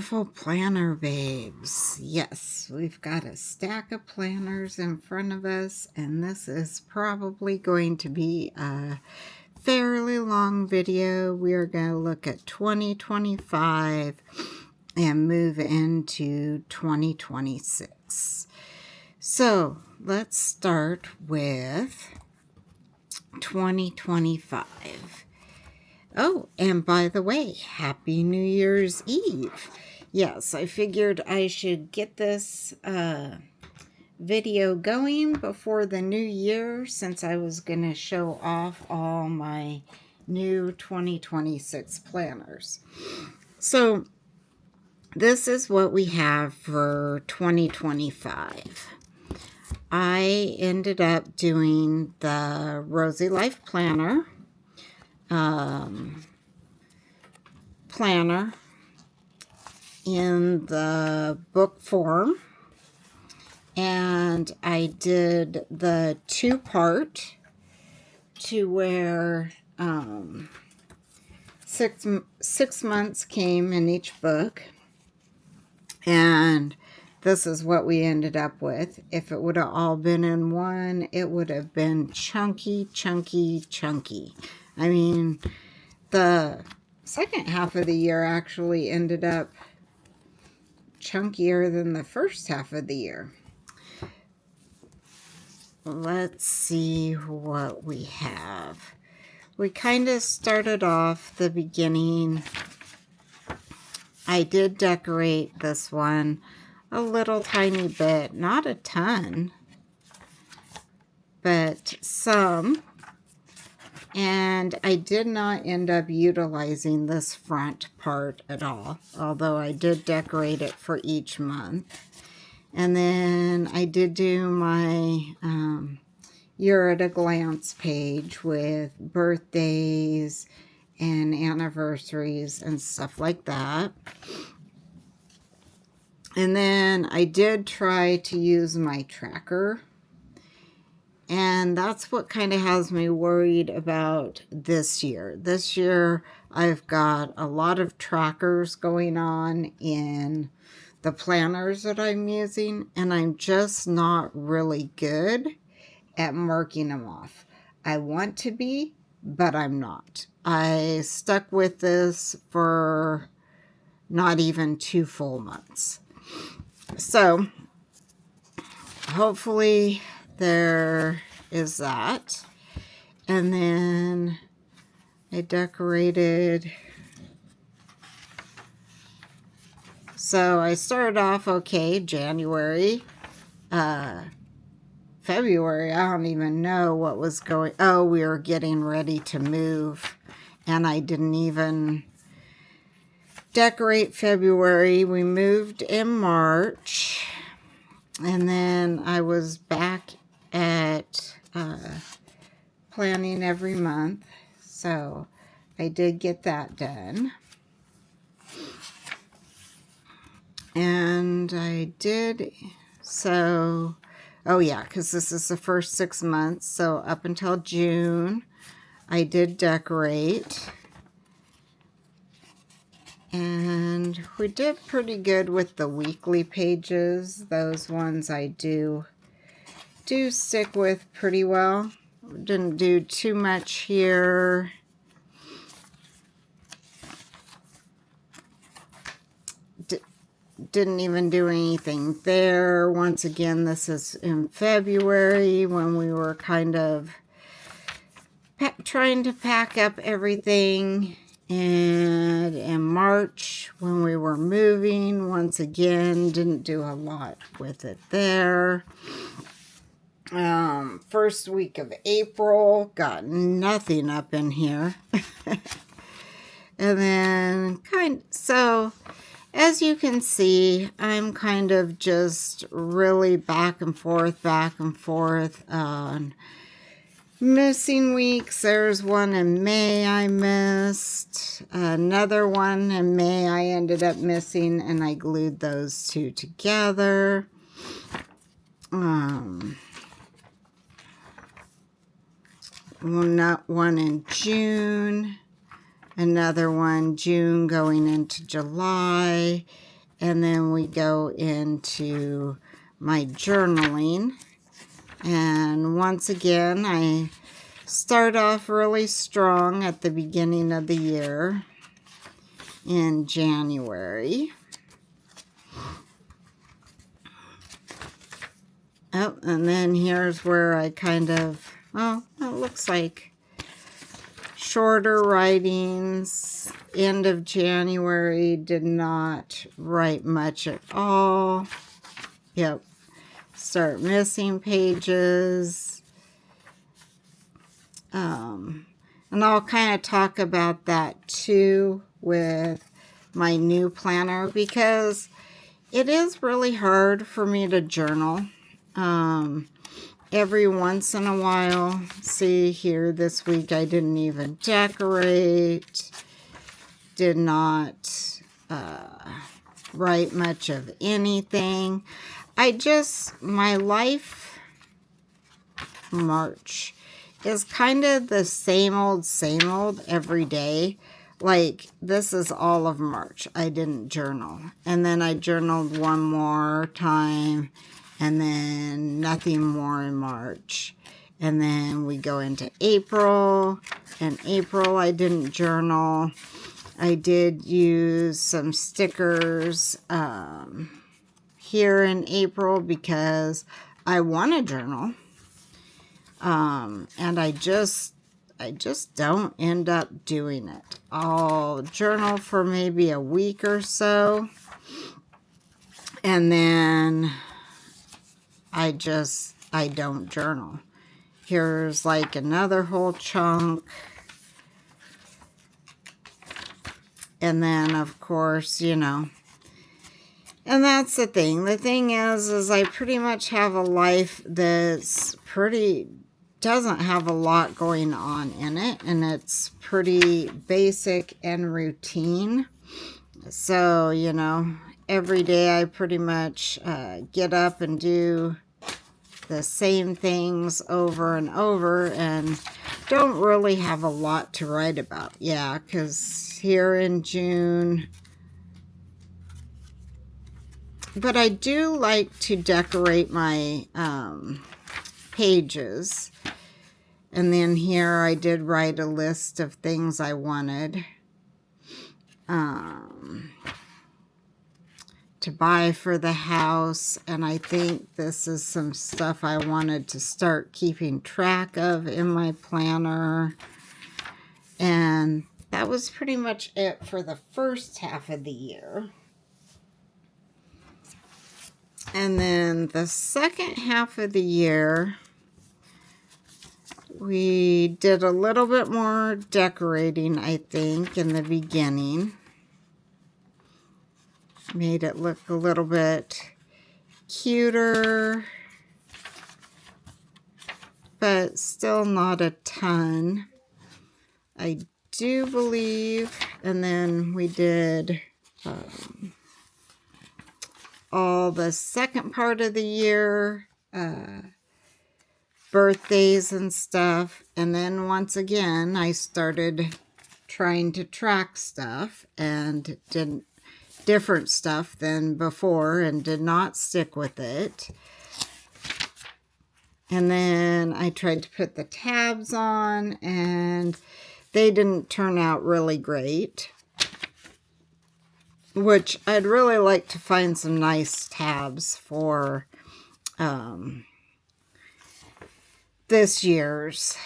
beautiful planner babes. Yes, we've got a stack of planners in front of us, and this is probably going to be a fairly long video. We are going to look at 2025 and move into 2026. So let's start with 2025. Oh, and by the way, Happy New Year's Eve. Yes, I figured I should get this video going before the new year, since I was going to show off all my new 2026 planners. So this is what we have for 2025. I ended up doing the Rosy Life Planner. Planner in the book form, and I did the two-part to where 6 months came in each book, and this is what we ended up with. If it would have all been in one, it would have been chunky. I mean, the second half of the year actually ended up chunkier than the first half of the year. Let's see what we have. We kind of started off the beginning. I did decorate this one a little tiny bit, not a ton, but some. And I did not end up utilizing this front part at all, although I did decorate it for each month. And then I did do my Year at a Glance page with birthdays and anniversaries and stuff like that. And then I did try to use my tracker. And that's what kind of has me worried about this year. This year, I've got a lot of trackers going on in the planners that I'm using, and I'm just not really good at marking them off. I want to be, but I'm not. I stuck with this for not even 2 full months. So, hopefully there is that. And then I decorated. So I started off okay, January. February, I don't even know what was going. Oh, we were getting ready to move, and I didn't even decorate February. We moved in March. And then I was back at planning every month. So I did get that done. And I did, so, oh yeah, because this is the first 6 months. So up until June, I did decorate. And we did pretty good with the weekly pages. Those ones I do stick with pretty well. Didn't do too much here. Didn't even do anything there. Once again, this is in February when we were kind of trying to pack up everything. And in March, when we were moving, once again, didn't do a lot with it there. First week of April, got nothing up in here. And then so as you can see, I'm kind of just really back and forth on missing weeks. There's one in May I missed. Another one in May I ended up missing, and I glued those two together. One in June. Another one June going into July. and then we go into my journaling. And once again, I start off really strong at the beginning of the year in January. Oh, and then here's where I kind of, well, it looks like shorter writings. End of January, did not write much at all. Yep. Start missing pages. And I'll kind of talk about that too with my new planner, because it is really hard for me to journal. Every once in a while, see here this week I didn't even decorate, did not write much of anything. My life March is kind of the same old every day. Like, this is all of March. I didn't journal. And then I journaled one more time, and then nothing more in March. And then we go into April. In April, I didn't journal. I did use some stickers here in April because I want to journal. And I just don't end up doing it. I'll journal for maybe a week or so, and then I don't journal. Here's like another whole chunk. And then, of course, and that's the thing. The thing is I pretty much have a life that's doesn't have a lot going on in it, and it's pretty basic and routine. So, every day I pretty much get up and do the same things over and over, and don't really have a lot to write about. Yeah, because here in June, but I do like to decorate my pages. And then here I did write a list of things I wanted to buy for the house. And I think this is some stuff I wanted to start keeping track of in my planner. And that was pretty much it for the first half of the year. And then the second half of the year, we did a little bit more decorating, I think, in the beginning. Made it look a little bit cuter, but still not a ton. I do believe, and then we did all the second part of the year, birthdays and stuff. And then once again, I started trying to track stuff and did different stuff than before and did not stick with it. And then I tried to put the tabs on, and they didn't turn out really great, which I'd really like to find some nice tabs for this year's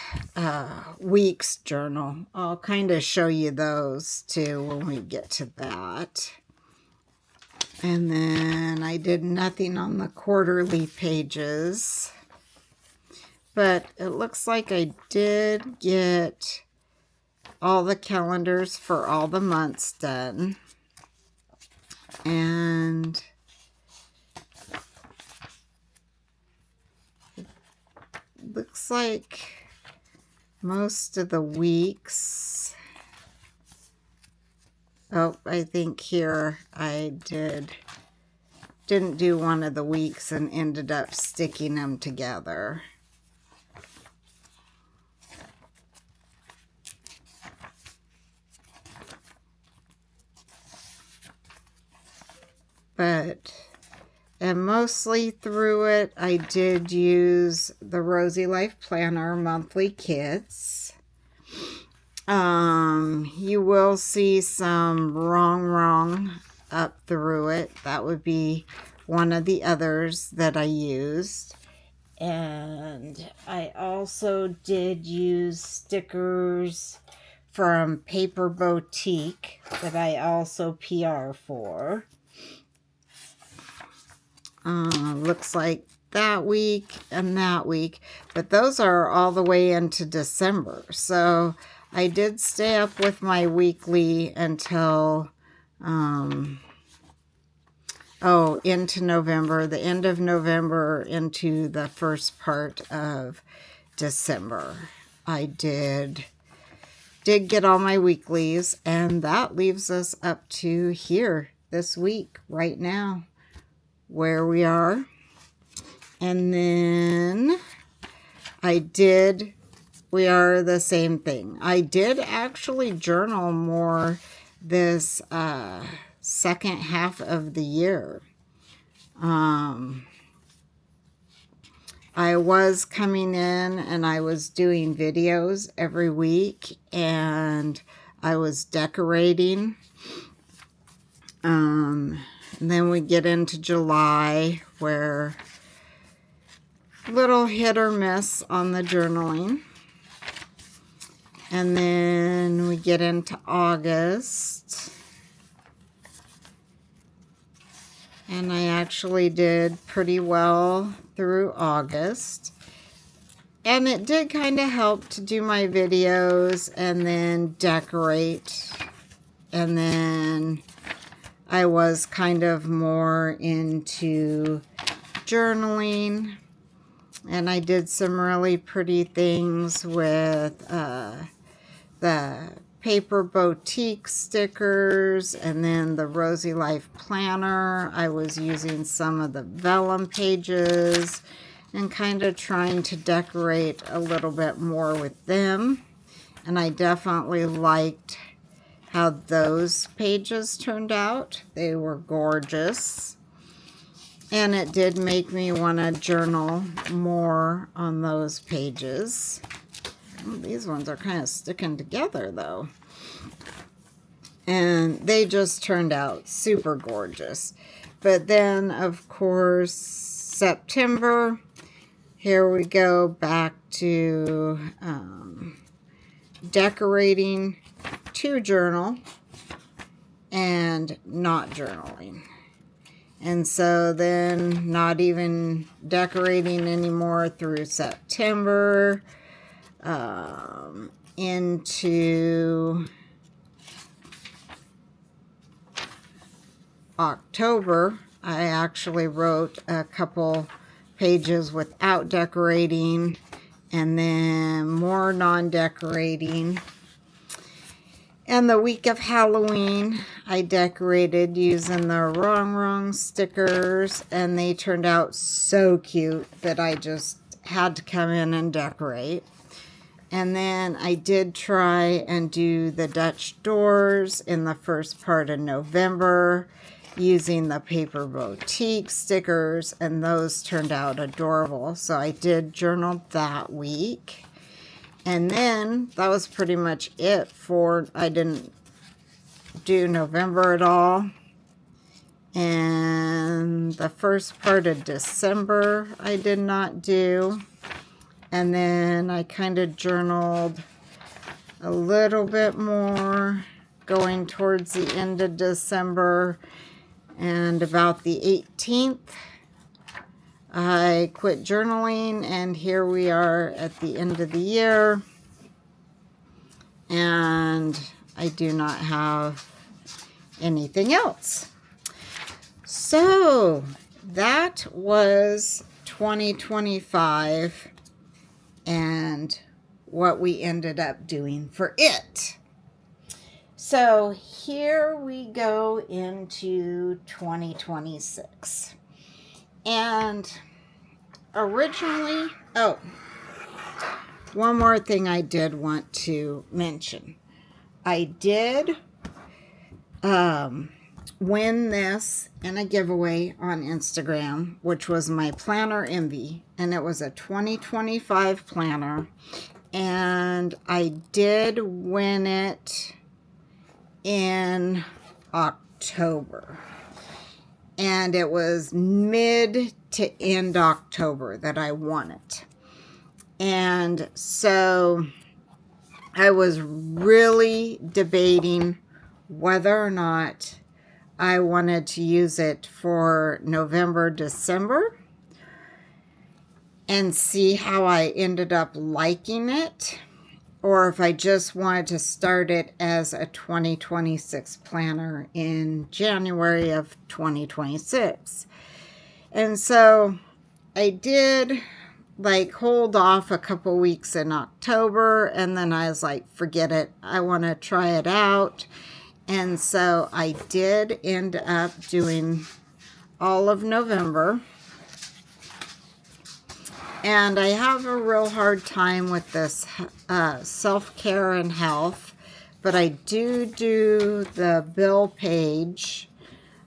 week's journal. I'll kind of show you those too when we get to that. And then I did nothing on the quarterly pages, but it looks like I did get all the calendars for all the months done. And looks like most of the weeks. Oh, I think here I didn't do one of the weeks and ended up sticking them together. but and mostly through it, I did use the Rosy Life Planner monthly kits. You will see some wrong up through it. That would be one of the others that I used. And I also did use stickers from Paper Boutique that I also PR for. Looks like that week and that week, but those are all the way into December. So I did stay up with my weekly until, into November, the end of November into the first part of December. I did get all my weeklies, and that leaves us up to here this week, right now, where we are. And then we are the same thing. I did actually journal more this second half of the year. I was coming in and I was doing videos every week, and I was decorating. And then we get into July, where little hit or miss on the journaling. And then we get into August. And I actually did pretty well through August. And it did kind of help to do my videos and then decorate. And then I was kind of more into journaling. And I did some really pretty things with the Paper Boutique stickers, and then the Rosy Life Planner. I was using some of the vellum pages and kind of trying to decorate a little bit more with them. And I definitely liked how those pages turned out. They were gorgeous. And it did make me want to journal more on those pages. Oh, these ones are kind of sticking together, though. And they just turned out super gorgeous. But then, of course, September, here we go back to decorating to journal and not journaling. And so then not even decorating anymore through September, into October. I actually wrote a couple pages without decorating, and then more non-decorating. And the week of Halloween, I decorated using the wrong stickers, and they turned out so cute that I just had to come in and decorate. And then I did try and do the Dutch doors in the first part of November using the Paper Boutique stickers, and those turned out adorable. So I did journal that week. And then that was pretty much it I didn't do November at all. And the first part of December I did not do. And then I kind of journaled a little bit more going towards the end of December. And about the 18th, I quit journaling, and here we are at the end of the year. And I do not have anything else. So that was 2025 and what we ended up doing for it. So here we go into 2026. And originally, one more thing I did want to mention. I did win this in a giveaway on Instagram, which was my Planner Envy, and it was a 2025 planner, and I did win it in October, and it was mid to end October that I won it. And so I was really debating whether or not I wanted to use it for November, December, and see how I ended up liking it, or if I just wanted to start it as a 2026 planner in January of 2026. And so I did hold off a couple weeks in October, and then I was like, forget it, I want to try it out. And so I did end up doing all of November. And I have a real hard time with this self-care and health, but I do the bill page.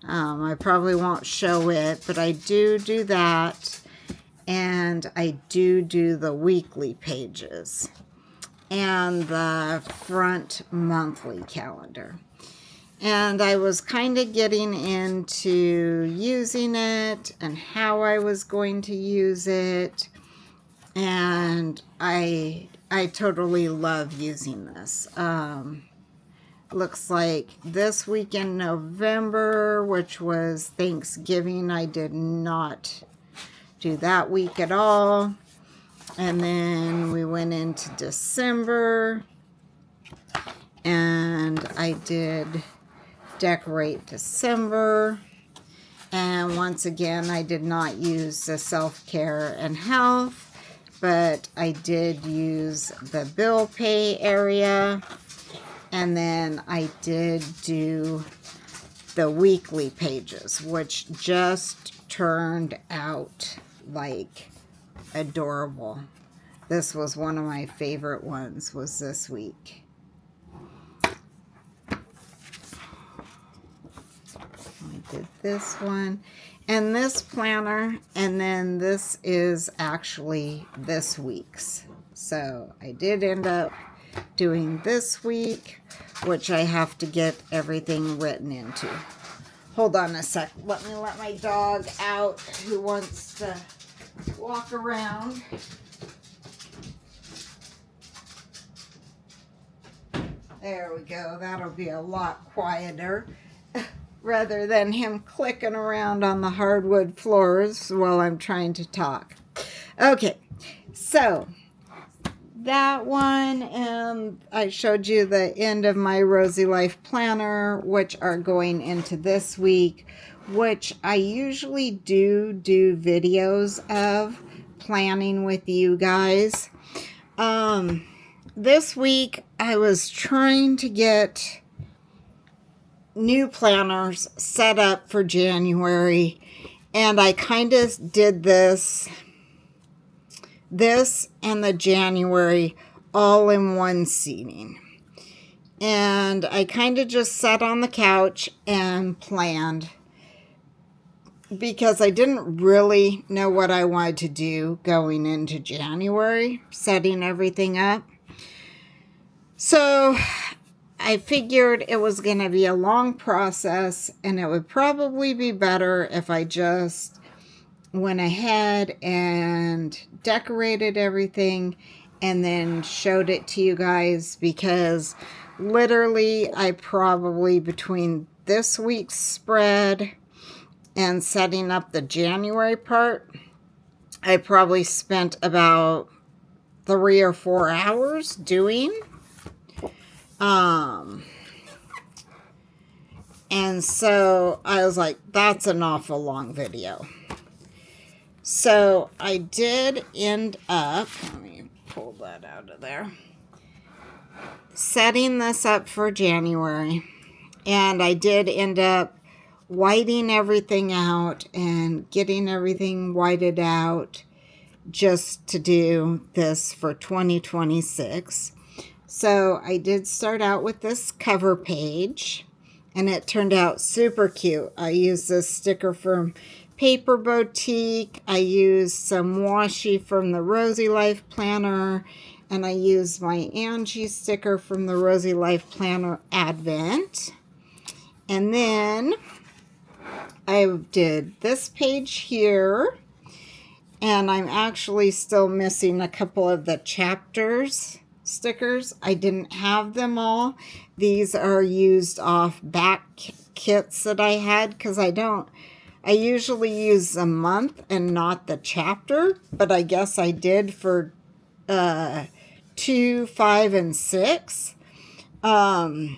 I probably won't show it, but I do that. And I do the weekly pages and the front monthly calendar. And I was kind of getting into using it and how I was going to use it. And I totally love using this. Looks like this week in November, which was Thanksgiving, I did not do that week at all. And then we went into December, and I did decorate December. And once again, I did not use the self-care and health, but I did use the bill pay area. And then I did do the weekly pages, which just turned out like adorable. This was one of my favorite ones, was this week. I did this one and this planner, and then this is actually this week's. So I did end up doing this week, which I have to get everything written into. Hold on a sec. Let me let my dog out who wants to walk around. There we go. That'll be a lot quieter rather than him clicking around on the hardwood floors while I'm trying to talk. Okay, so that one, and I showed you the end of my Rosy Life planner, which are going into this week, which I usually do videos of planning with you guys. This week I was trying to get new planners set up for January, and I kind of did this and the January all in one seating. And I kind of just sat on the couch and planned, because I didn't really know what I wanted to do going into January, setting everything up. So I figured it was going to be a long process, and it would probably be better if I just went ahead and decorated everything and then showed it to you guys, because literally I probably, between this week's spread and setting up the January part, I probably spent about 3 or 4 hours doing. And so I was like, that's an awful long video. So I did end up, let me pull that out of there, setting this up for January. And I did end up whiting everything out and getting everything whited out just to do this for 2026. So I did start out with this cover page, and it turned out super cute. I used this sticker from Paper Boutique. I used some washi from the Rosy Life Planner, and I used my Angie sticker from the Rosy Life Planner Advent. And then I did this page here, and I'm actually still missing a couple of the chapters stickers. I didn't have them all. These are used off back kits that I had, because I usually use a month and not the chapter, but I guess I did for 2, 5, and 6. And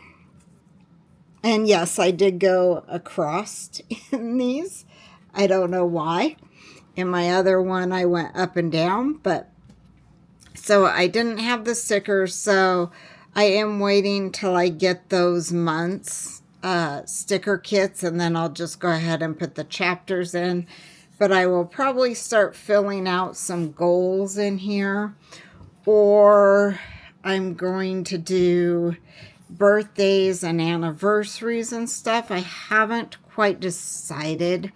yes, I did go across in these. I don't know why. In my other one, I went up and down, but so I didn't have the stickers, so I am waiting till I get those months sticker kits, and then I'll just go ahead and put the chapters in. But I will probably start filling out some goals in here, or I'm going to do birthdays and anniversaries and stuff. I haven't quite decided.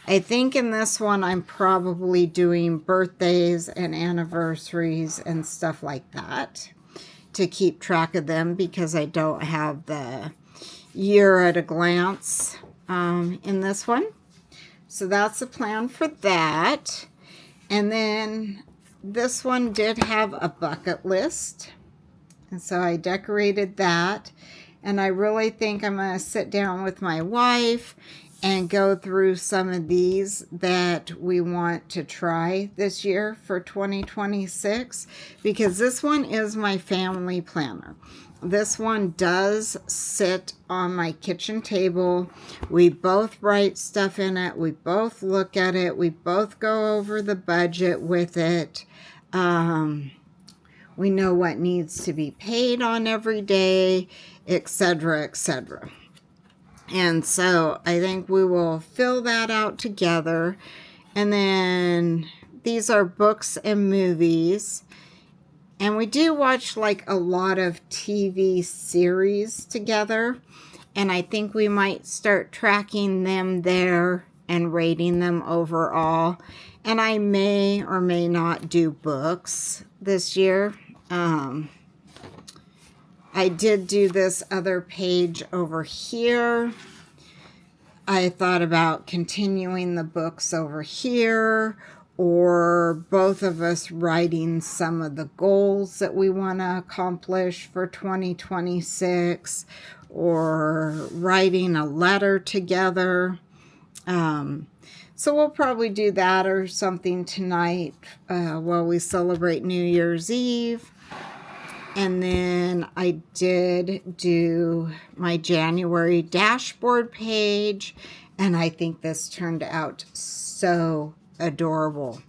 I think in this one I'm probably doing birthdays and anniversaries and stuff like that to keep track of them, because I don't have the year at a glance in this one. So that's the plan for that. And then this one did have a bucket list, and so I decorated that. And I really think I'm going to sit down with my wife and go through some of these that we want to try this year for 2026, because this one is my family planner. This one does sit on my kitchen table. We both write stuff in it. We both look at it. We both go over the budget with it. We know what needs to be paid on every day, etc., etc. And so I think we will fill that out together. And then these are books and movies. And we do watch like a lot of TV series together. And I think we might start tracking them there and rating them overall. And I may or may not do books this year. I did do this other page over here. I thought about continuing the books over here, or both of us writing some of the goals that we want to accomplish for 2026, or writing a letter together. So we'll probably do that or something tonight while we celebrate New Year's Eve. And then I did do my January dashboard page, and I think this turned out so adorable.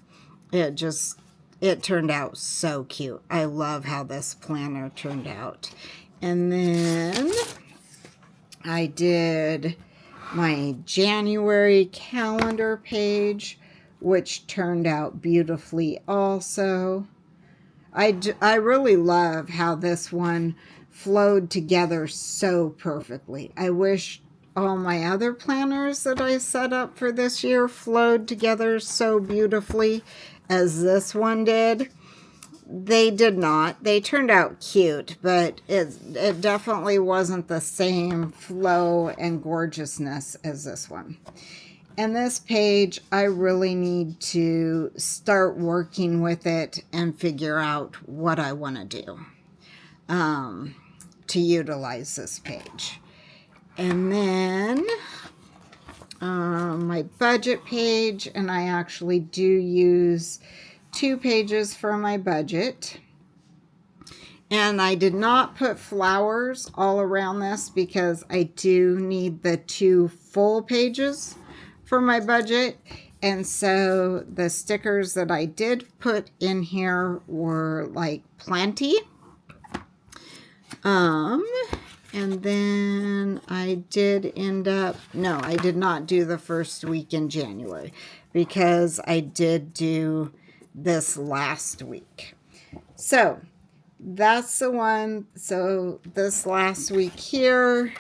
It turned out so cute. I love how this planner turned out. And then I did my January calendar page, which turned out beautifully also. I really love how this one flowed together so perfectly. I wish all my other planners that I set up for this year flowed together so beautifully as this one did. They did not. They turned out cute, but it definitely wasn't the same flow and gorgeousness as this one. And this page, I really need to start working with it and figure out what I want to do to utilize this page. And then my budget page, and I actually do use 2 pages for my budget. And I did not put flowers all around this because I do need the 2 full pages for my budget. And so the stickers that I did put in here were like plenty. And then I did end up, no, I did not do the first week in January because I did do this last week. So that's the one. So this last week here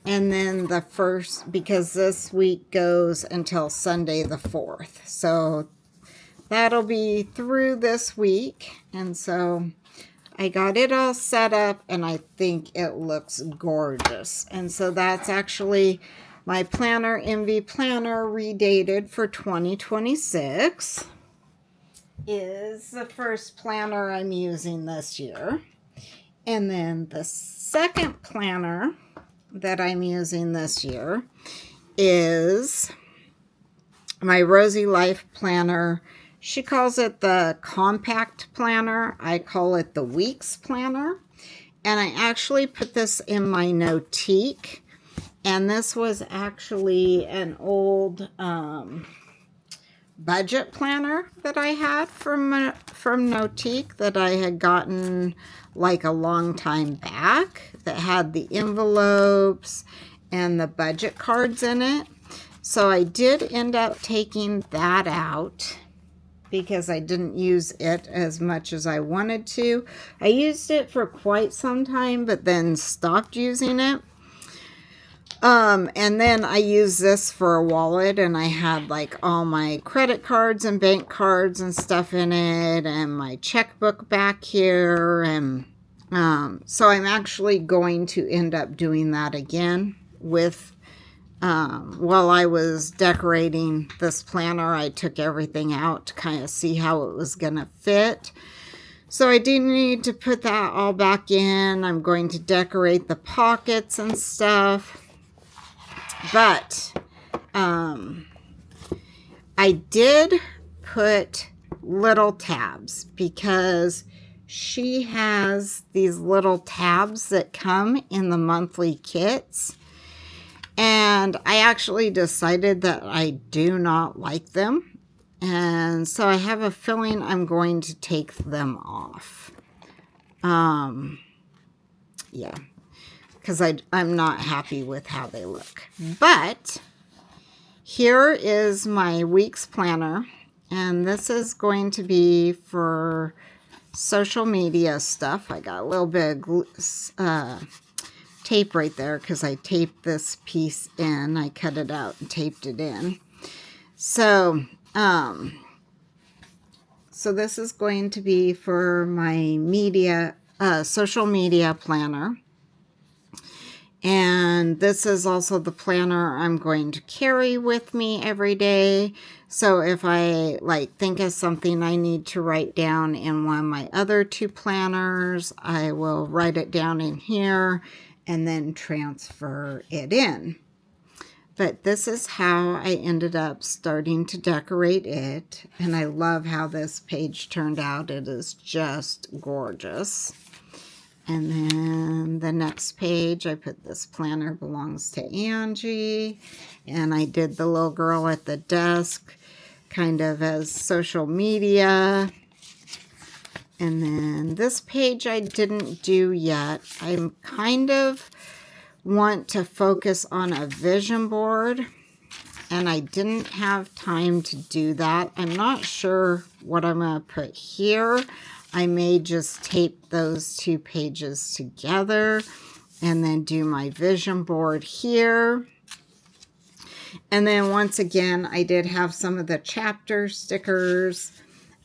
And then the first, because this week goes until Sunday the 4th. So that'll be through this week. And so I got it all set up and I think it looks gorgeous. And so that's actually my planner, MV Planner, redated for 2026. Is the first planner I'm using this year. And then the second planner that I'm using this year is my Rosie Life Planner. She calls it the Compact Planner. I call it the Weeks Planner. And I actually put this in my Notique. And this was actually an old budget planner that I had from Notique that I had gotten like a long time back, that had the envelopes and the budget cards in it. So I did end up taking that out because I didn't use it as much as I wanted to. I used it for quite some time, but then stopped using it. And then I used this for a wallet, and I had like all my credit cards and bank cards and stuff in it, and my checkbook back here. And so I'm actually going to end up doing that again with, while I was decorating this planner, I took everything out to kind of see how it was going to fit. So I do need to put that all back in. I'm going to decorate the pockets and stuff. But I did put little tabs because she has these little tabs that come in the monthly kits. And I actually decided that I do not like them. And so I have a feeling I'm going to take them off. Yeah. Because I'm not happy with how they look. But here is my week's planner. And this is going to be for social media stuff. I got a little bit of tape right there because I taped this piece in. I cut it out and taped it in. So this is going to be for my social media planner. And this is also the planner I'm going to carry with me every day. So if I think of something I need to write down in one of my other two planners, I will write it down in here and then transfer it in. But this is how I ended up starting to decorate it. And I love how this page turned out. It is just gorgeous. And then the next page, I put this planner belongs to Angie. And I did the little girl at the desk kind of as social media. And then this page I didn't do yet. I kind of want to focus on a vision board. And I didn't have time to do that. I'm not sure what I'm going to put here. I may just tape those two pages together and then do my vision board here. And then once again, I did have some of the chapter stickers,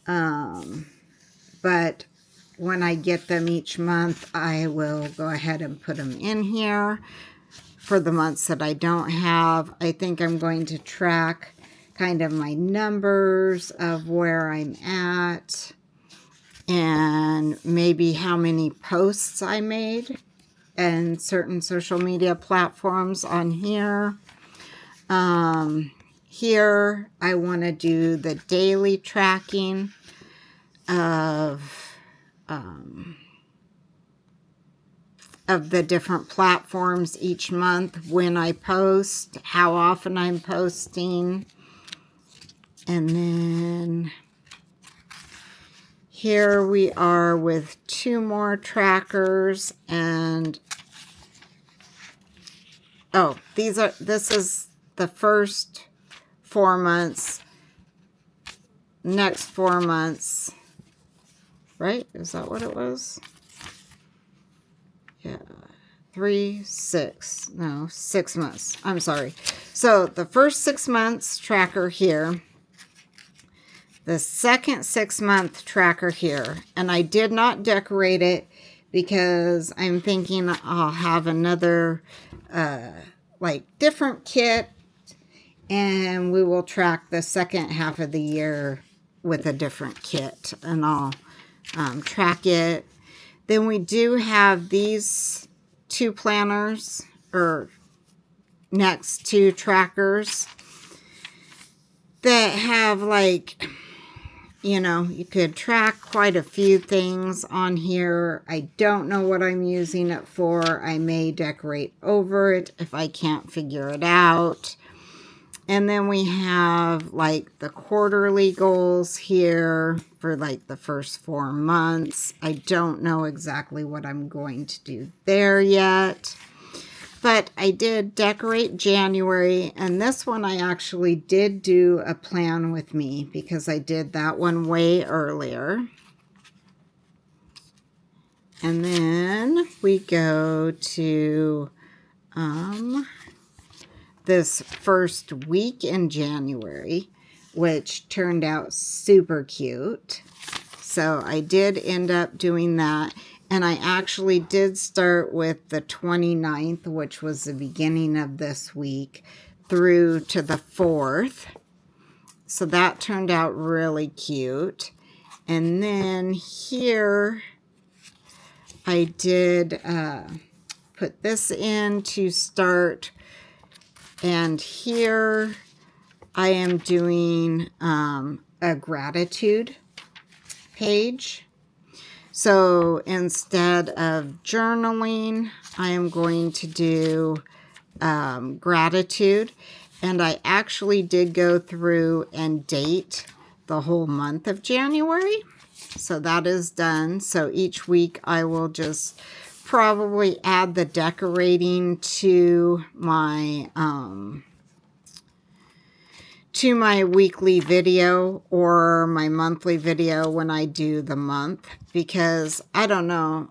but when I get them each month, I will go ahead and put them in here. For the months that I don't have, I think I'm going to track kind of my numbers of where I'm at. And maybe how many posts I made and certain social media platforms on here. Here, I want to do the daily tracking of the different platforms each month, when I post, how often I'm posting. And then here we are with two more trackers, and this is the first 4 months, next 4 months, right? Is that what it was? Yeah. 6 months. I'm sorry. So the first 6 months tracker here, the second 6-month tracker here, and I did not decorate it because I'm thinking I'll have another like different kit, and we will track the second half of the year with a different kit, and I'll track it. Then we do have these 2 planners, or next 2 trackers that have, like, you know, you could track quite a few things on here. I don't know what I'm using it for. I may decorate over it if I can't figure it out. And then we have like the quarterly goals here for like the first 4 months. I don't know exactly what I'm going to do there yet. But I did decorate January, and this one I actually did do a plan with me because I did that one way earlier. And then we go to this first week in January, which turned out super cute. So I did end up doing that. And I actually did start with the 29th, which was the beginning of this week, through to the 4th. So that turned out really cute. And then here, I did put this in to start. And here, I am doing a gratitude page. So instead of journaling, I am going to do gratitude. And I actually did go through and date the whole month of January. So that is done. So each week I will just probably add the decorating to my weekly video or my monthly video when I do the month, because I don't know,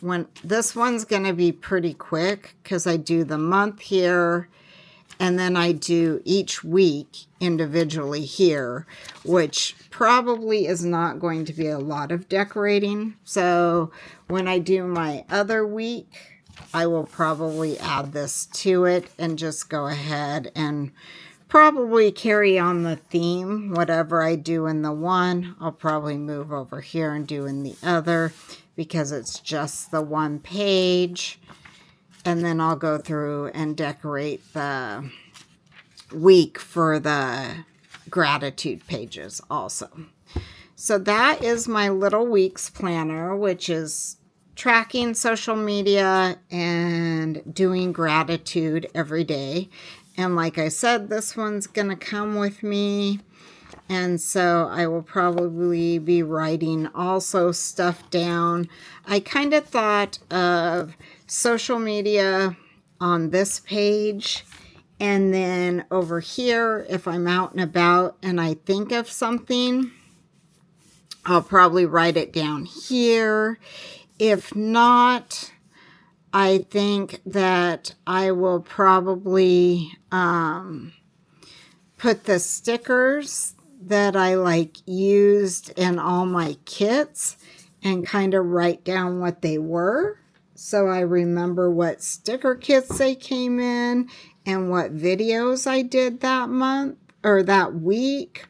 when this one's going to be pretty quick because I do the month here and then I do each week individually here, which probably is not going to be a lot of decorating. So when I do my other week, I will probably add this to it and just go ahead and probably carry on the theme. Whatever I do in the one, I'll probably move over here and do in the other because it's just the one page. And then I'll go through and decorate the week for the gratitude pages also. So that is my little weeks planner, which is tracking social media and doing gratitude every day. And like I said, this one's going to come with me. And so I will probably be writing also stuff down. I kind of thought of social media on this page. And then over here, if I'm out and about and I think of something, I'll probably write it down here. If not, I think that I will probably put the stickers that I like used in all my kits and kind of write down what they were, so I remember what sticker kits they came in and what videos I did that month or that week,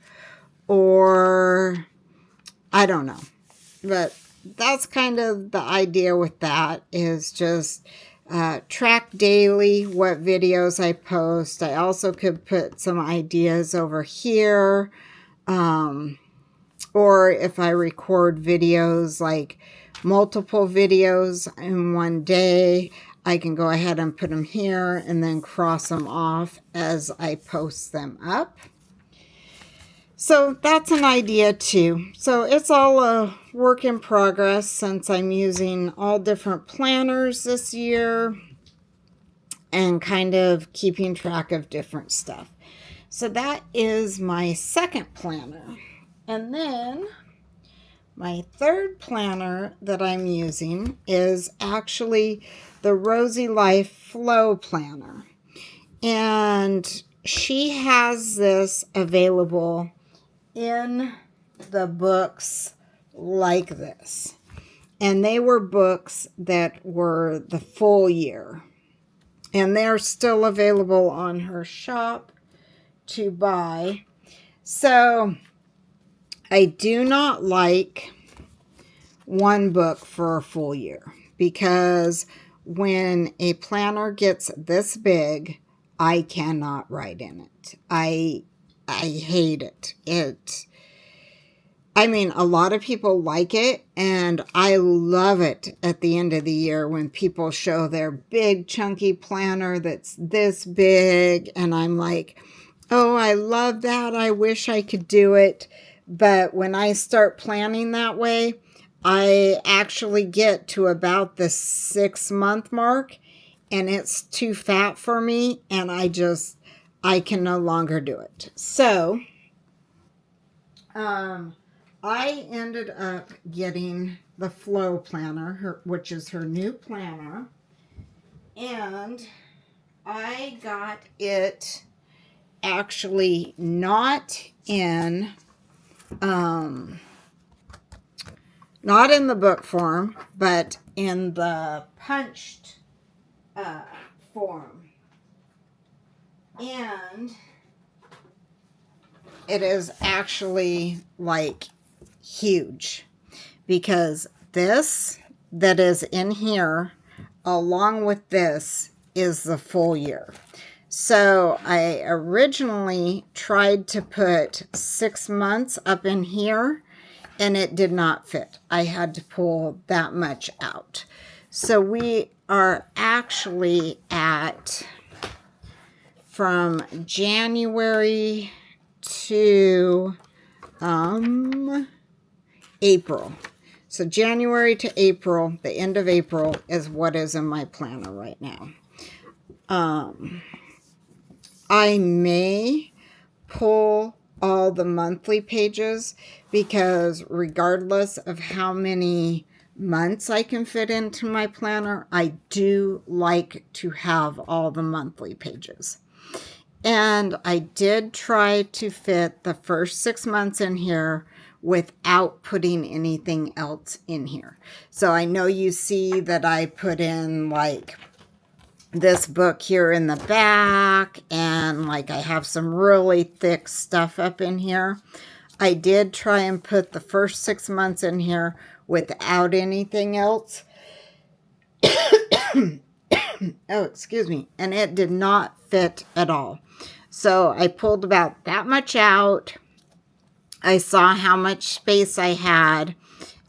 or I don't know. But that's kind of the idea with that, is just track daily what videos I post. I also could put some ideas over here. Or if I record videos, like multiple videos in one day, I can go ahead and put them here and then cross them off as I post them up. So that's an idea too. So it's all a work in progress since I'm using all different planners this year and kind of keeping track of different stuff. So that is my second planner. And then My third planner that I'm using is actually the Rosy Life Flow Planner. And she has this available in the books like this. And they were books that were the full year. And they're still available on her shop to buy. So I do not like one book for a full year, because when a planner gets this big, I cannot write in it. I hate it. I mean, a lot of people like it, and I love it at the end of the year when people show their big chunky planner that's this big, and I'm like, oh, I love that. I wish I could do it. But when I start planning that way, I actually get to about the 6-month mark, and it's too fat for me, and I can no longer do it. So, I ended up getting the Flow Planner, which is her new planner, and I got it actually not in the book form, but in the punched form. And it is actually like huge, because this that is in here along with this is the full year. So I originally tried to put 6 months up in here, and it did not fit. I had to pull that much out. So we are actually at from January to April. So January to April, the end of April, is what is in my planner right now. I may pull all the monthly pages, because regardless of how many months I can fit into my planner, I do like to have all the monthly pages. And I did try to fit the first 6 months in here without putting anything else in here. So I know you see that I put in like this book here in the back, and like I have some really thick stuff up in here. I did try and put the first 6 months in here without anything else. Oh, excuse me. And it did not fit at all. So I pulled about that much out. I saw how much space I had,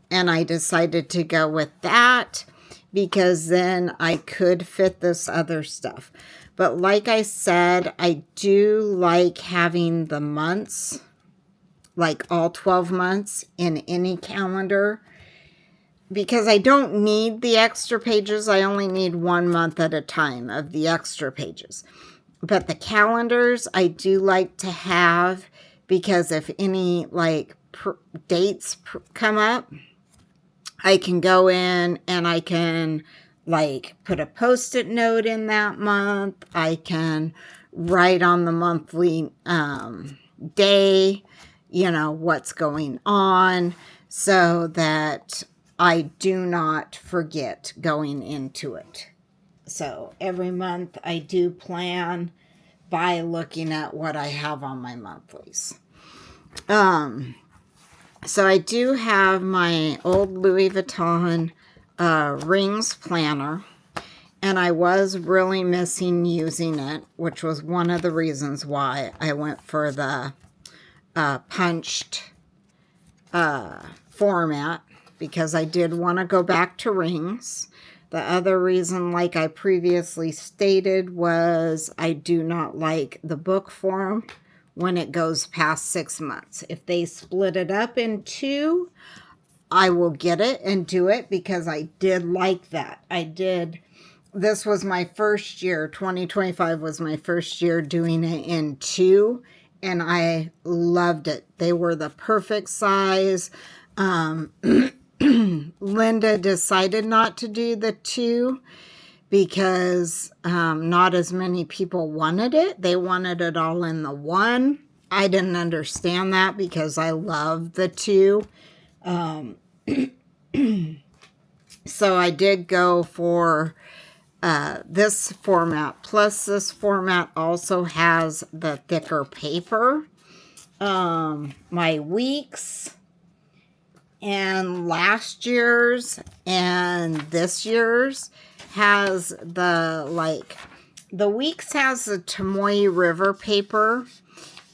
and I decided to go with that, because then I could fit this other stuff. But like I said, I do like having the months, like all 12 months in any calendar, because I don't need the extra pages. I only need 1 month at a time of the extra pages. But the calendars I do like to have, because if any like dates come up, I can go in and I can like put a post-it note in that month. I can write on the monthly day, what's going on, so that I do not forget going into it. So every month I do plan by looking at what I have on my monthlies. So I do have my old Louis Vuitton rings planner, and I was really missing using it, which was one of the reasons why I went for the punched format, because I did want to go back to rings. The other reason, like I previously stated, was I do not like the book form when it goes past 6 months. If they split it up in 2, I will get it and do it, because I did like that. This was my first year. 2025 was my first year doing it in 2, and I loved it. They were the perfect size. Linda decided not to do the 2 because not as many people wanted it. They wanted it all in the 1. I didn't understand that because I love the 2. So I did go for this format. Plus, this format also has the thicker paper. My weeks and last year's and this year's has the weeks has the Tomoe River paper,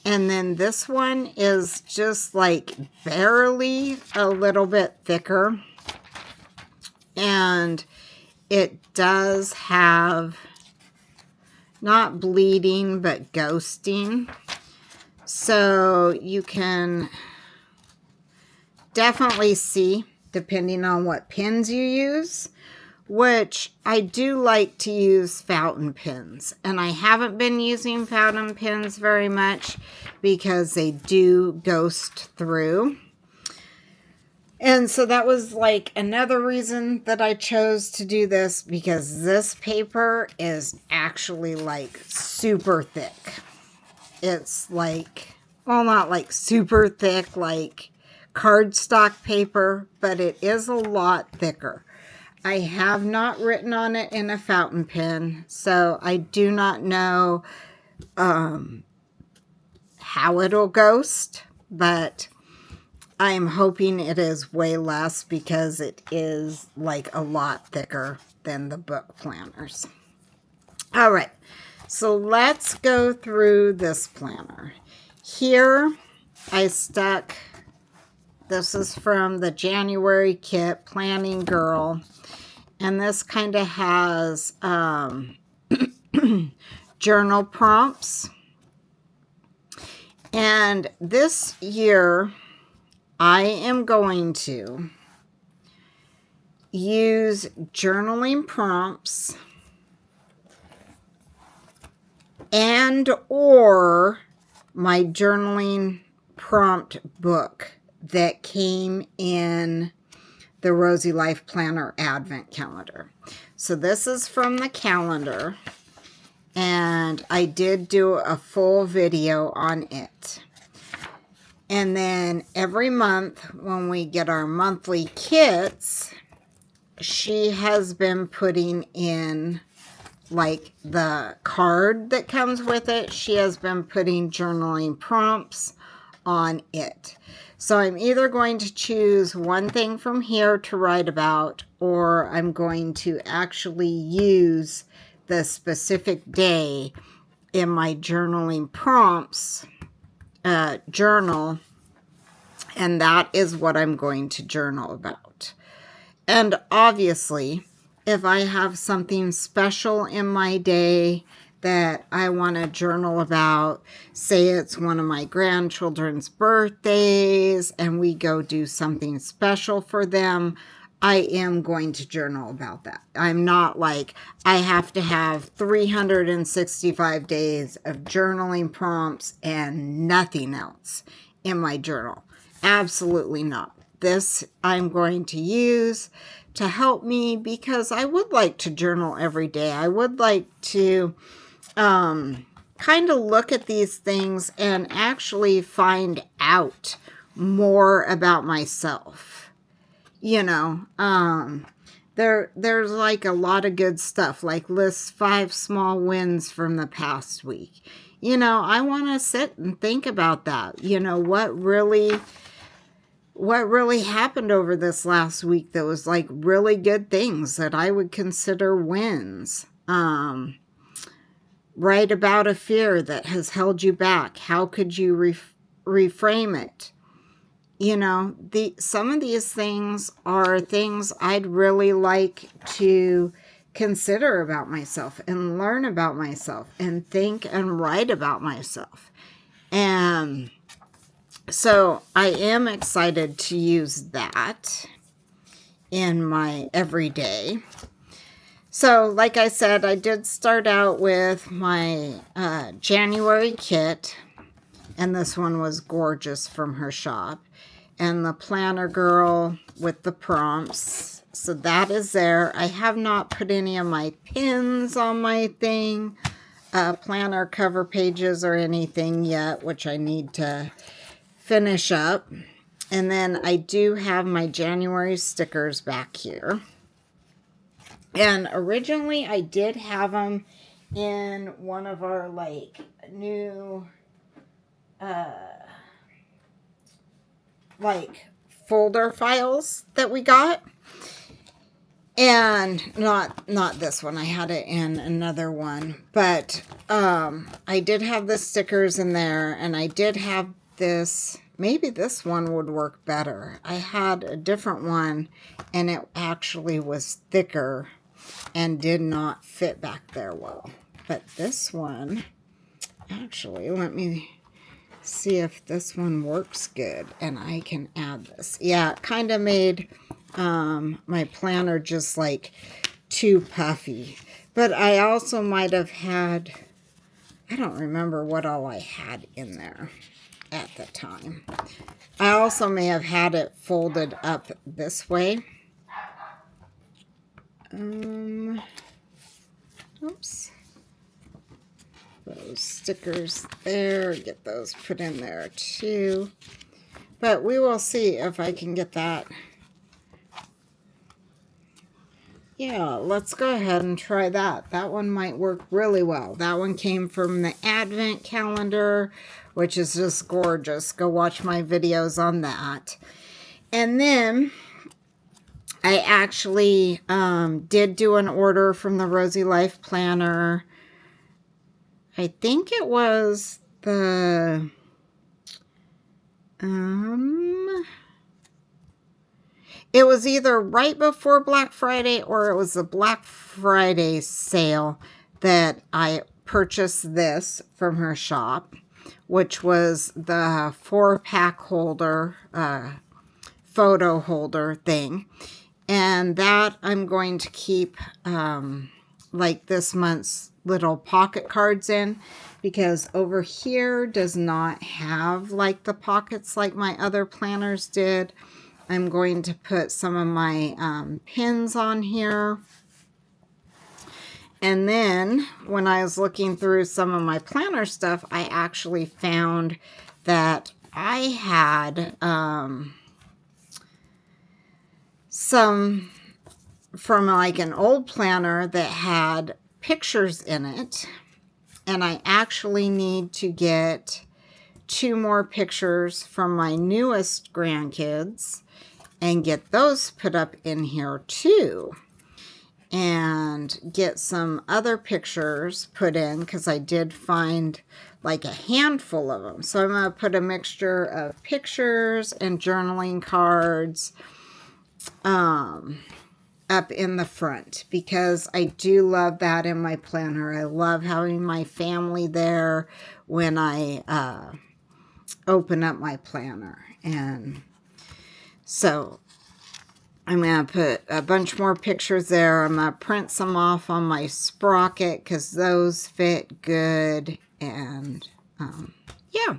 and then this one is just like barely a little bit thicker, and it does have not bleeding but ghosting, so you can definitely see depending on what pens you use, which I do like to use fountain pens, and I haven't been using fountain pens very much because they do ghost through. And so that was like another reason that I chose to do this, because this paper is actually like super thick. It's like, well, not like super thick like cardstock paper, but it is a lot thicker. I have not written on it in a fountain pen, so I do not know how it'll ghost, but I'm hoping it is way less because it is like a lot thicker than the book planners. All right, so let's go through this planner. Here I stuck, this is from the January kit, Planning Girl, and this kind of has journal prompts. And this year I am going to use journaling prompts and or my journaling prompt book that came in the Rosy Life Planner Advent Calendar. So this is from the calendar, and I did do a full video on it. And then every month when we get our monthly kits, she has been putting in like the card that comes with it. She has been putting journaling prompts on it. So I'm either going to choose one thing from here to write about, or I'm going to actually use the specific day in my journaling prompts journal, and that is what I'm going to journal about. And obviously, if I have something special in my day that I want to journal about, say it's one of my grandchildren's birthdays and we go do something special for them, I am going to journal about that. I'm not like, I have to have 365 days of journaling prompts and nothing else in my journal. Absolutely not. This I'm going to use to help me because I would like to journal every day. I would like to kind of look at these things and actually find out more about myself. You know, there's like a lot of good stuff, like list 5 small wins from the past week. You know, I want to sit and think about that. You know, what really happened over this last week that was like really good things that I would consider wins. Write about a fear that has held you back. How could you reframe it? You know, some of these things are things I'd really like to consider about myself and learn about myself and think and write about myself. And so I am excited to use that in my everyday. So like I said, I did start out with my January kit, and this one was gorgeous from her shop. and the planner girl with the prompts. So that is there. I have not put any of my pins on my thing, planner cover pages or anything yet, which I need to finish up. And then I do have my January stickers back here. And originally I did have them in one of our like new like folder files that we got. And not this one. I had it in another one. But I did have the stickers in there, and I did have this. Maybe this one would work better. I had a different one, and it actually was thicker and did not fit back there well. But this one, actually, let me see if this one works good, and I can add this. Yeah, it kind of made my planner just like too puffy. But I also might have had, I don't remember what all I had in there at the time. I also may have had it folded up this way. Oops. Those stickers there, get those put in there too. But we will see if I can get that. Yeah, let's go ahead and try that. That one might work really well. That one came from the Advent calendar, which is just gorgeous. Go watch my videos on that. And then I actually did do an order from the Rosy Life Planner. I think it was the it was either right before Black Friday or it was the Black Friday sale that I purchased this from her shop, which was the 4-pack holder, photo holder thing. And that I'm going to keep like this month's little pocket cards in, because over here does not have like the pockets like my other planners did. I'm going to put some of my pins on here. And then when I was looking through some of my planner stuff, I actually found that I had some from like an old planner that had pictures in it. And I actually need to get 2 more pictures from my newest grandkids and get those put up in here too. And get some other pictures put in, because I did find like a handful of them. So I'm going to put a mixture of pictures and journaling cards up in the front, because I do love that in my planner. I love having my family there when I open up my planner. And so I'm going to put a bunch more pictures there. I'm going to print some off on my Sprocket because those fit good. And yeah.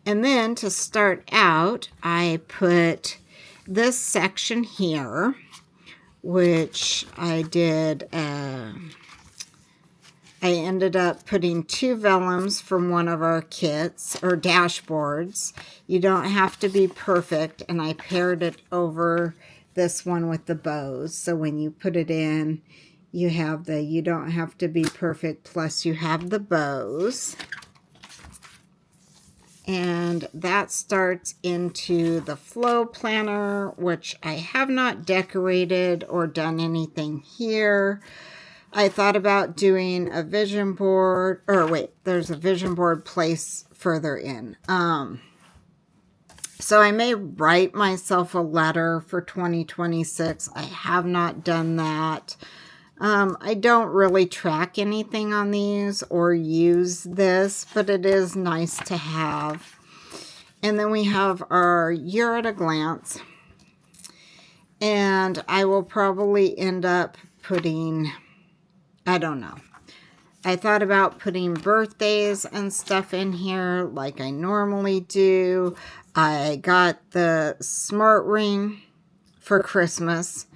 And then to start out, I put this section here, which I did. I ended up putting 2 vellums from one of our kits or dashboards. You don't have to be perfect. And I paired it over this one with the bows. So when you put it in, you have the you don't have to be perfect, plus you have the bows. And that starts into the flow planner, which I have not decorated or done anything here. I thought about doing a vision board, or wait, there's a vision board place further in. So I may write myself a letter for 2026. I have not done that. I don't really track anything on these or use this, but it is nice to have. And then we have our year at a glance. And I will probably end up putting, I don't know. I thought about putting birthdays and stuff in here like I normally do. I got the smart ring for Christmas,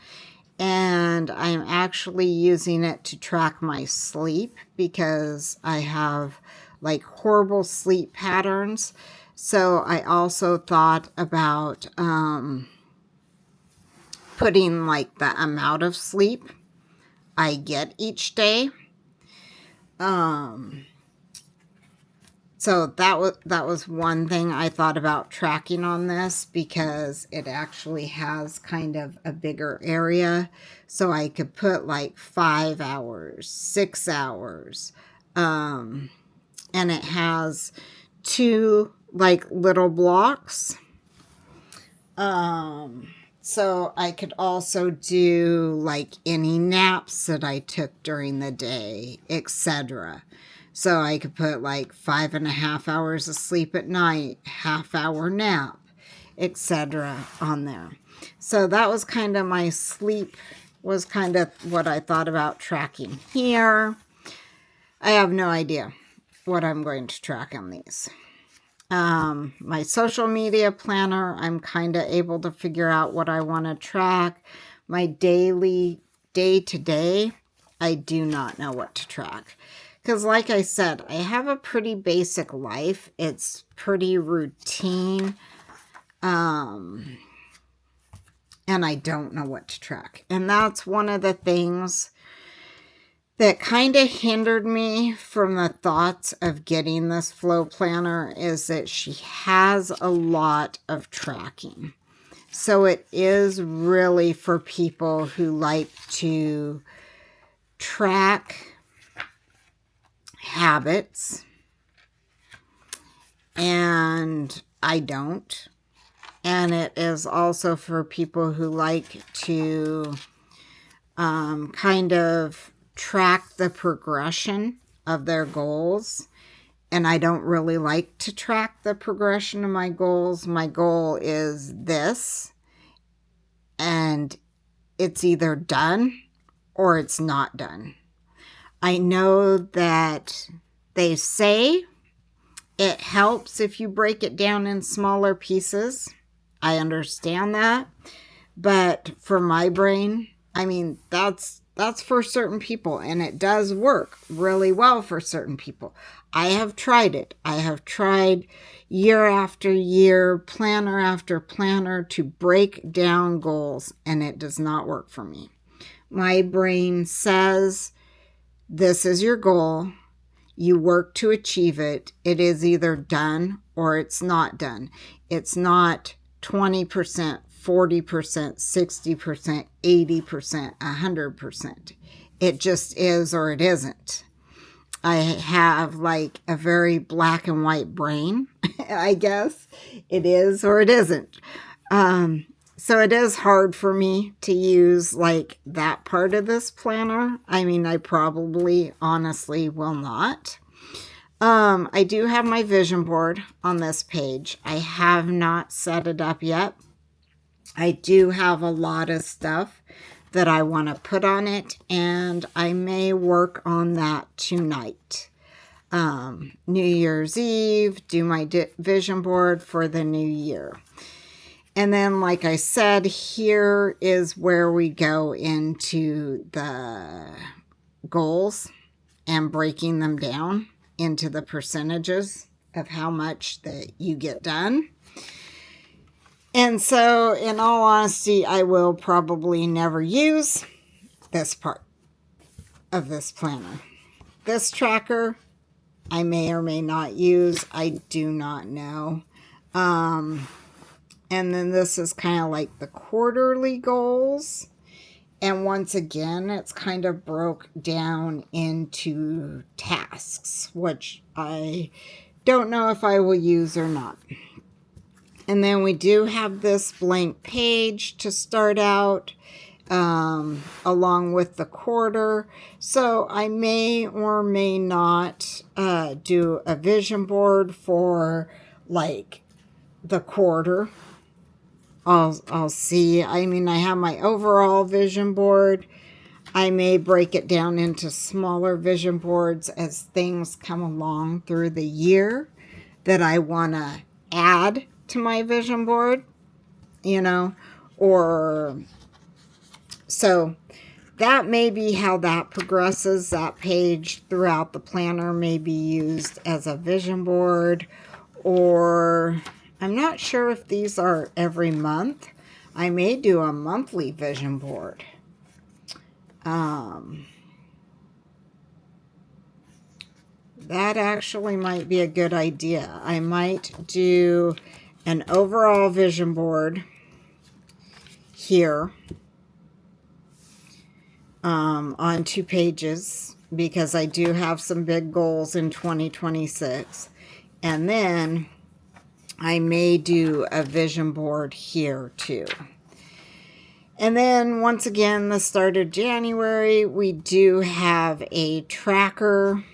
and I'm actually using it to track my sleep because I have like horrible sleep patterns. So I also thought about putting like the amount of sleep I get each day. So that was one thing I thought about tracking on this, because it actually has kind of a bigger area. So I could put like 5 hours, 6 hours. And it has 2 like little blocks. So I could also do like any naps that I took during the day, etc. So I could put like 5.5 hours of sleep at night, half-hour nap, etc. on there. So that was kind of my sleep, was kind of what I thought about tracking here. I have no idea what I'm going to track on these. My social media planner, I'm kind of able to figure out what I want to track. My daily, day-to-day, I do not know what to track. Because like I said, I have a pretty basic life. It's pretty routine. And I don't know what to track. And that's one of the things that kind of hindered me from the thoughts of getting this flow planner, is that she has a lot of tracking. So it is really for people who like to track habits, and I don't. And it is also for people who like to kind of track the progression of their goals. And I don't really like to track the progression of my goals. My goal is this, and it's either done or it's not done. I know that they say it helps if you break it down in smaller pieces. I understand that. But for my brain, I mean, that's for certain people, and it does work really well for certain people. I have tried it. I have tried year after year, planner after planner, to break down goals, and it does not work for me. My brain says, this is your goal. You work to achieve it. It is either done or it's not done. It's not 20%, 40%, 60%, 80%, 100%. It just is or it isn't. I have like a very black and white brain, I guess. It is or it isn't. So it is hard for me to use like that part of this planner. I mean, I probably honestly will not. I do have my vision board on this page. I have not set it up yet. I do have a lot of stuff that I want to put on it, and I may work on that tonight. New Year's Eve, do my vision board for the new year. And then, like I said, here is where we go into the goals and breaking them down into the percentages of how much that you get done. And so, in all honesty, I will probably never use this part of this planner. This tracker, I may or may not use. I do not know. And then this is kind of like the quarterly goals. And once again, it's kind of broke down into tasks, which I don't know if I will use or not. And then we do have this blank page to start out, along with the quarter. So I may or may not do a vision board for like the quarter. I'll see. I mean, I have my overall vision board. I may break it down into smaller vision boards as things come along through the year that I want to add to my vision board, you know, or so that may be how that progresses. That page throughout the planner may be used as a vision board, or I'm not sure if these are every month. I may do a monthly vision board. That actually might be a good idea. I might do an overall vision board here on 2 pages, because I do have some big goals in 2026. And then I may do a vision board here too. And then once again, the start of January, we do have a tracker.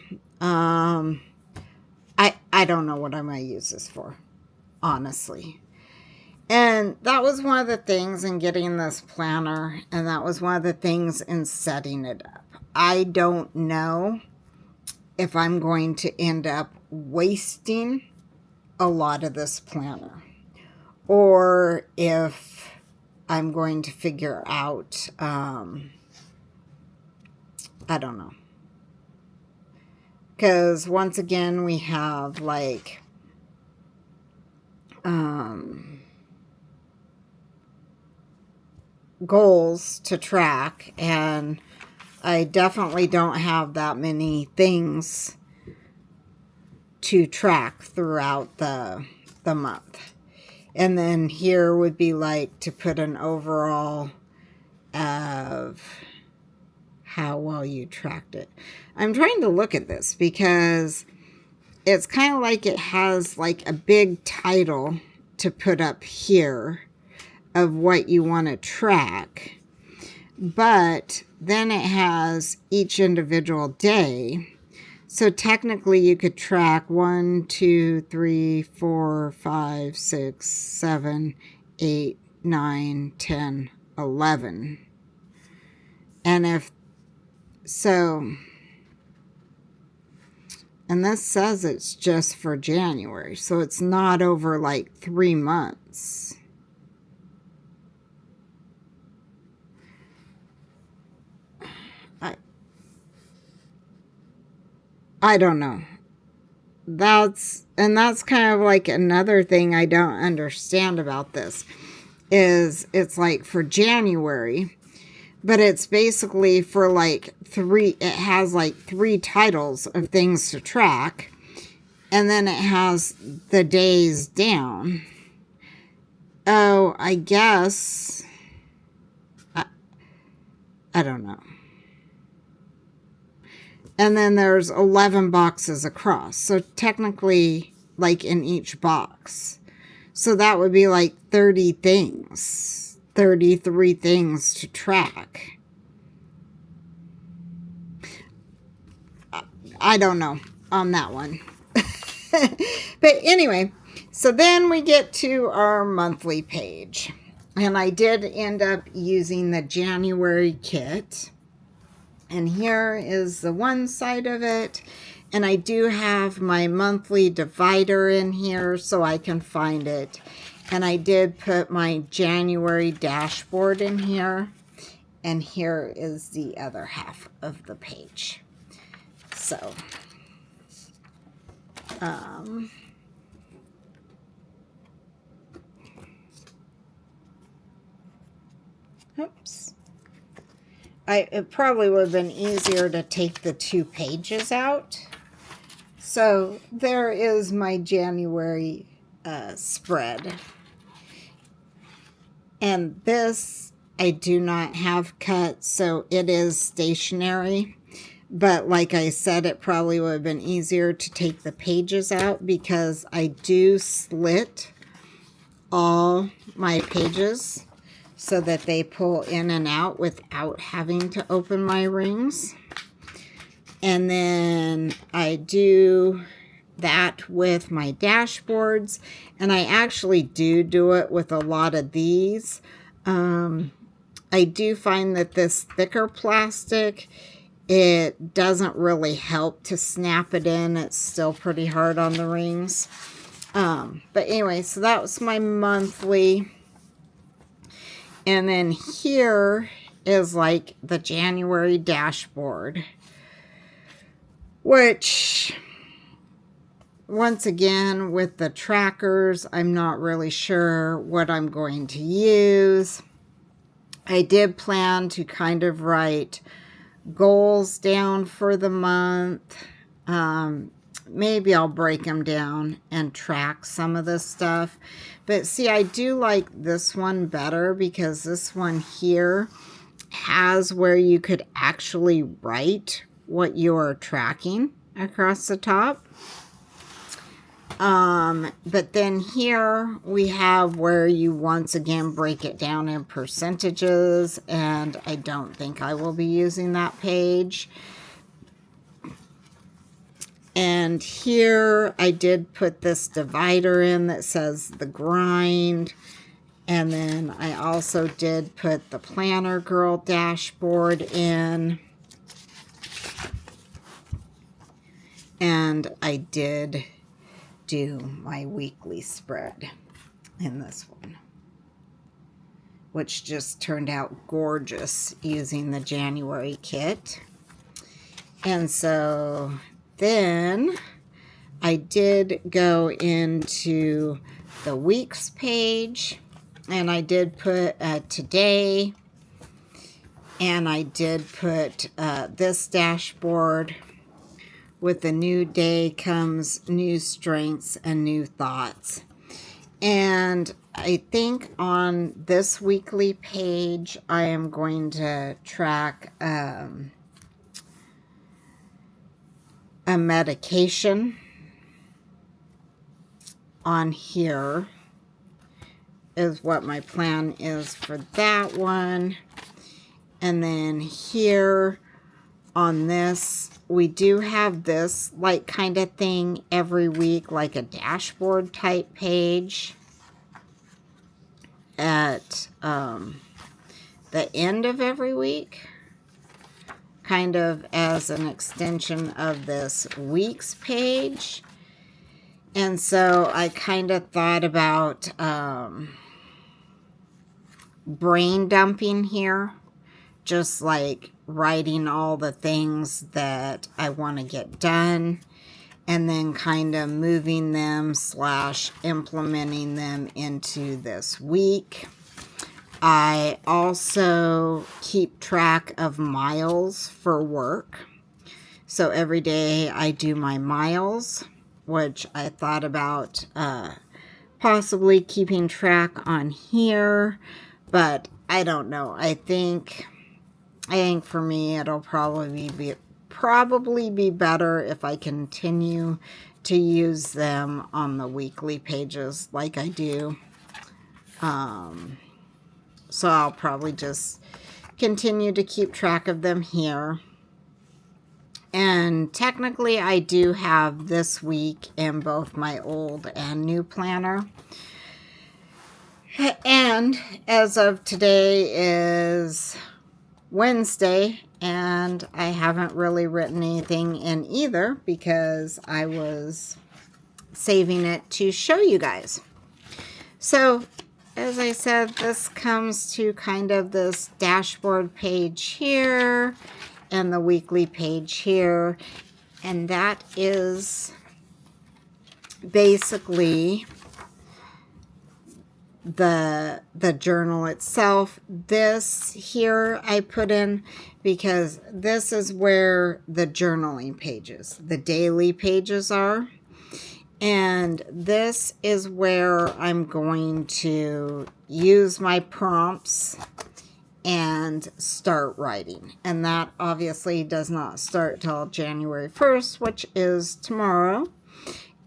I don't know what I'm going to use this for, honestly. And that was one of the things in getting this planner, and that was one of the things in setting it up. I don't know if I'm going to end up wasting a lot of this planner, or if I'm going to figure out, I don't know. Because once again, we have like, goals to track, and I definitely don't have that many things to track throughout the month. And then here would be like to put an overall of how well you tracked it. I'm trying to look at this because it's kind of like it has like a big title to put up here of what you want to track, but then it has each individual day. So technically you could track 1, 2, 3, 4, 5, 6, 7, 8, 9, 10, 11. And if so, and this says it's just for January, so it's not over like 3 months. I don't know. That's kind of like another thing I don't understand about this is it's like for January, but it's basically for like it has like 3 titles of things to track, and then it has the days down. Oh, I guess, I don't know. And then there's 11 boxes across. So technically, like in each box. So that would be like 30 things. 33 things to track. I don't know on that one. But anyway, so then we get to our monthly page. And I did end up using the January kit. And here is the one side of it. And I do have my monthly divider in here so I can find it. And I did put my January dashboard in here. And here is the other half of the page. So, oops. It probably would have been easier to take the 2 pages out. So there is my January spread. And this I do not have cut, so it is stationary. But like I said, it probably would have been easier to take the pages out because I do slit all my pages so that they pull in and out without having to open my rings. And then I do that with my dashboards, and I actually do it with a lot of these. I do find that this thicker plastic, it doesn't really help to snap it in. It's still pretty hard on the rings. But anyway, so that was my monthly. And then here is like the January dashboard, which, once again, with the trackers, I'm not really sure what I'm going to use. I did plan to kind of write goals down for the month. Maybe I'll break them down and track some of this stuff. But see, I do like this one better because this one here has where you could actually write what you're tracking across the top. But then here we have where you once again break it down in percentages, and I don't think I will be using that page. And here I did put this divider in that says the grind. And then I also did put the Planner Girl dashboard in. And I did do my weekly spread in this one, which just turned out gorgeous using the January kit. And so then I did go into the weeks page, and I did put today, and I did put this dashboard. With a new day comes new strengths and new thoughts. And I think on this weekly page, I am going to track a medication on here is what my plan is for that one. And then here on this, we do have this like kind of thing every week, like a dashboard type page at the end of every week, kind of as an extension of this week's page. And so I kind of thought about brain dumping here, just like writing all the things that I want to get done, and then kind of moving them / implementing them into this week. I also keep track of miles for work. So every day I do my miles, which I thought about possibly keeping track on here, but I don't know. I think for me it'll probably be better if I continue to use them on the weekly pages like I do. So I'll probably just continue to keep track of them here. And technically I do have this week in both my old and new planner. And as of today is Wednesday, and I haven't really written anything in either because I was saving it to show you guys. So, as I said, this comes to kind of this dashboard page here and the weekly page here, and that is basically the journal itself. This here I put in because this is where the journaling pages, the daily pages are. And this is where I'm going to use my prompts and start writing. And that obviously does not start till January 1st, which is tomorrow.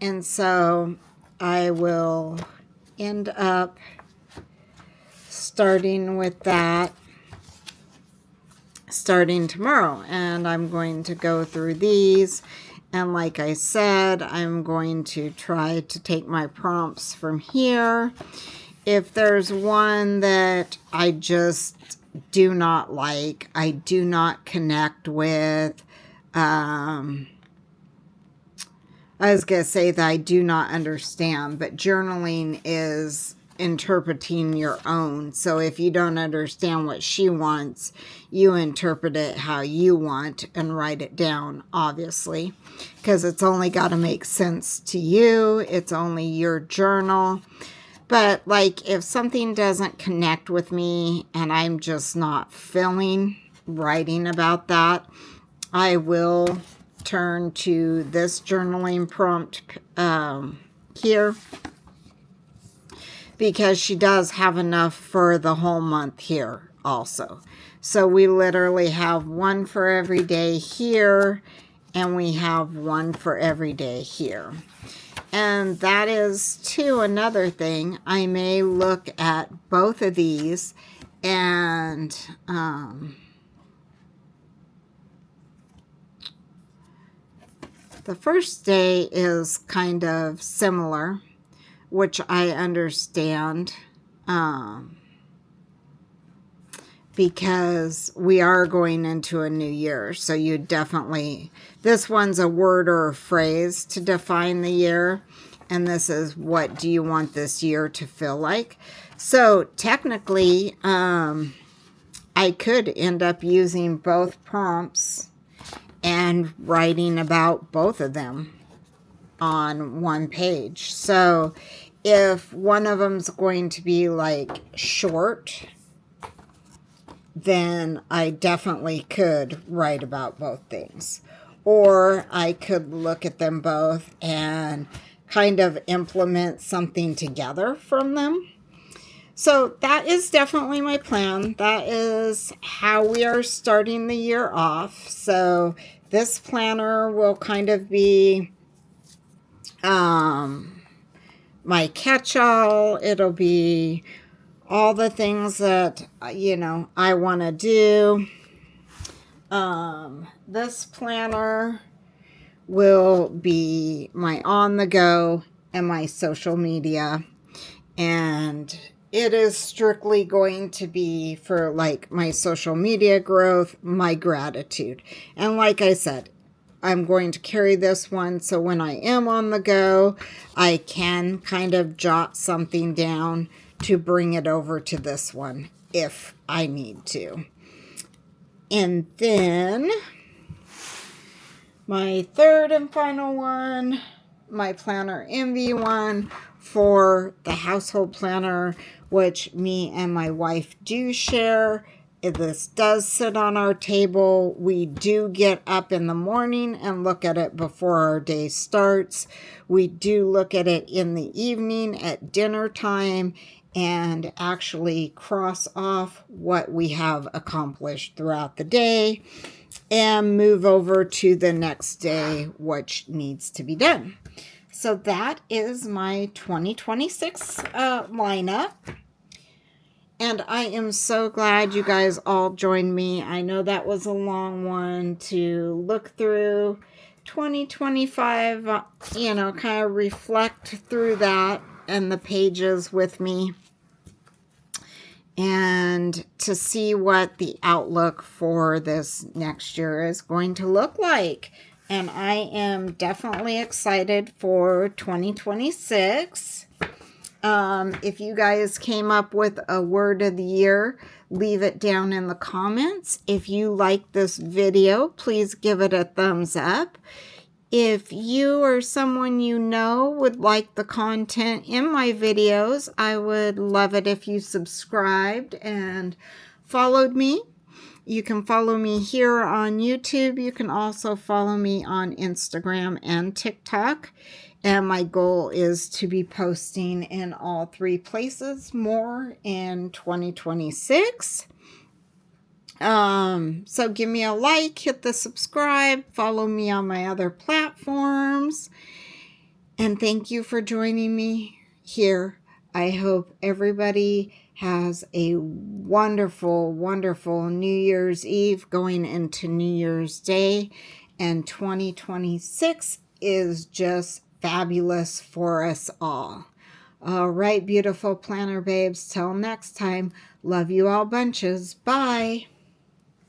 And so I will end up starting with that starting tomorrow, and I'm going to go through these, and like I said, I'm going to try to take my prompts from here. If there's one that I just do not like, I do not connect with, I was going to say that I do not understand, but journaling is interpreting your own. So if you don't understand what she wants, you interpret it how you want and write it down, obviously, because it's only got to make sense to you. It's only your journal. But like if something doesn't connect with me and I'm just not feeling writing about that, I will turn to this journaling prompt here, because she does have enough for the whole month here also. So we literally have one for every day here, and we have one for every day here. And that is, too, another thing. I may look at both of these and the first day is kind of similar, which I understand, because we are going into a new year. So you definitely, this one's a word or a phrase to define the year. And this is, what do you want this year to feel like? So technically, I could end up using both prompts and writing about both of them on one page. So if one of them's going to be like short, then I definitely could write about both things. Or I could look at them both and kind of implement something together from them. So that is definitely my plan. That is how we are starting the year off. So this planner will kind of be my catch-all. It'll be all the things that, I want to do. This planner will be my on-the-go and my social media. And it is strictly going to be for like my social media growth, my gratitude. And like I said, I'm going to carry this one so when I am on the go, I can kind of jot something down to bring it over to this one if I need to. And then my third and final one, my Planner Envy one for the household planner, which me and my wife do share. If this does sit on our table, we do get up in the morning and look at it before our day starts. We do look at it in the evening at dinner time and actually cross off what we have accomplished throughout the day and move over to the next day, which needs to be done. So that is my 2026 lineup. And I am so glad you guys all joined me. I know that was a long one to look through. 2025, kind of reflect through that and the pages with me. And to see what the outlook for this next year is going to look like. And I am definitely excited for 2026. If you guys came up with a word of the year, leave it down in the comments. If you like this video, please give it a thumbs up. If you or someone you know would like the content in my videos, I would love it if you subscribed and followed me. You can follow me here on YouTube. You can also follow me on Instagram and TikTok. And my goal is to be posting in all three places more in 2026. So give me a like, hit the subscribe, follow me on my other platforms. And thank you for joining me here. I hope everybody has a wonderful, wonderful New Year's Eve going into New Year's Day. And 2026 is just fabulous for us all. All right, beautiful planner babes. Till next time, love you all bunches. Bye.